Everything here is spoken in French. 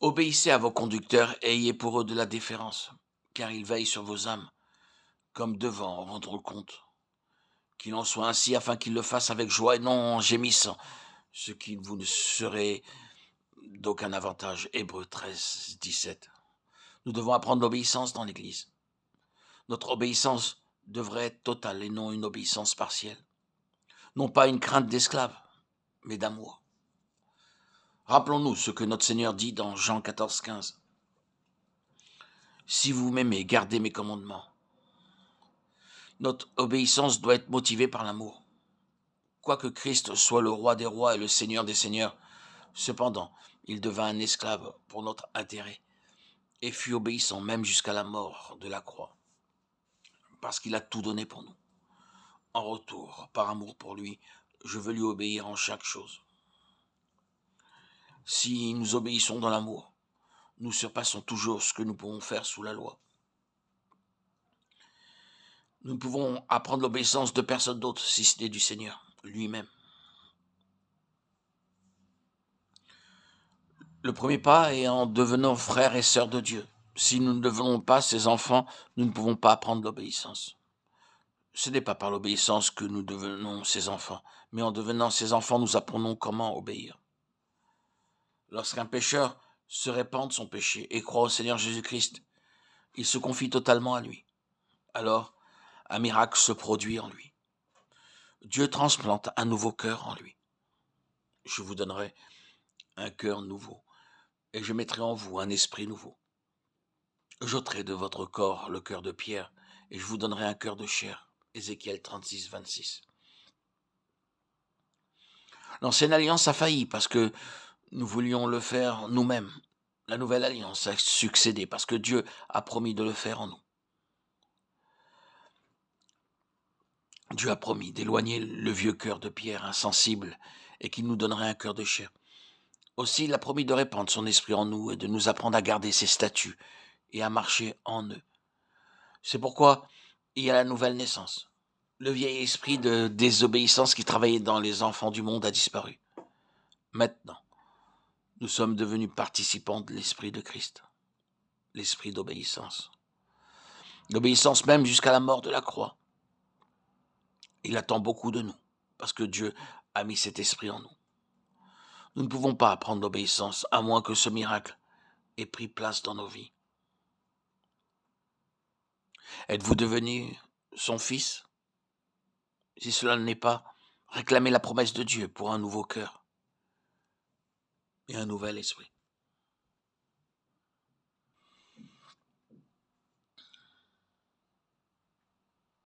Obéissez à vos conducteurs et ayez pour eux de la déférence, car ils veillent sur vos âmes, comme devant en rendre compte. Qu'il en soit ainsi afin qu'ils le fassent avec joie et non en gémissant, ce qui vous ne serait d'aucun avantage. Hébreux 13, 17. Nous devons apprendre l'obéissance dans l'Église. Notre obéissance devrait être totale et non une obéissance partielle. Non pas une crainte d'esclave, mais d'amour. Rappelons-nous ce que notre Seigneur dit dans Jean 14, 15. Si vous m'aimez, gardez mes commandements. Notre obéissance doit être motivée par l'amour. Quoique Christ soit le roi des rois et le Seigneur des seigneurs, cependant, il devint un esclave pour notre intérêt et fut obéissant même jusqu'à la mort de la croix, parce qu'il a tout donné pour nous. En retour, par amour pour lui, je veux lui obéir en chaque chose. Si nous obéissons dans l'amour, nous surpassons toujours ce que nous pouvons faire sous la loi. Nous ne pouvons apprendre l'obéissance de personne d'autre si ce n'est du Seigneur lui-même. Le premier pas est en devenant frères et sœurs de Dieu. Si nous ne devenons pas ses enfants, nous ne pouvons pas apprendre l'obéissance. Ce n'est pas par l'obéissance que nous devenons ses enfants, mais en devenant ses enfants, nous apprenons comment obéir. Lorsqu'un pécheur se répand de son péché et croit au Seigneur Jésus-Christ, il se confie totalement à lui. Alors, un miracle se produit en lui. Dieu transplante un nouveau cœur en lui. Je vous donnerai un cœur nouveau, et je mettrai en vous un esprit nouveau. J'ôterai de votre corps le cœur de pierre, et je vous donnerai un cœur de chair. Ézéchiel 36, 26. L'ancienne alliance a failli parce que nous voulions le faire nous-mêmes. La nouvelle alliance a succédé parce que Dieu a promis de le faire en nous. Dieu a promis d'éloigner le vieux cœur de pierre insensible et qu'il nous donnerait un cœur de chair. Aussi, il a promis de répandre son esprit en nous et de nous apprendre à garder ses statuts et à marcher en eux. C'est pourquoi il y a la nouvelle naissance. Le vieil esprit de désobéissance qui travaillait dans les enfants du monde a disparu. Maintenant, nous sommes devenus participants de l'esprit de Christ, l'esprit d'obéissance. L'obéissance même jusqu'à la mort de la croix. Il attend beaucoup de nous, parce que Dieu a mis cet esprit en nous. Nous ne pouvons pas apprendre l'obéissance à moins que ce miracle ait pris place dans nos vies. Êtes-vous devenu son fils? Si cela ne l'est pas, réclamez la promesse de Dieu pour un nouveau cœur et un nouvel esprit.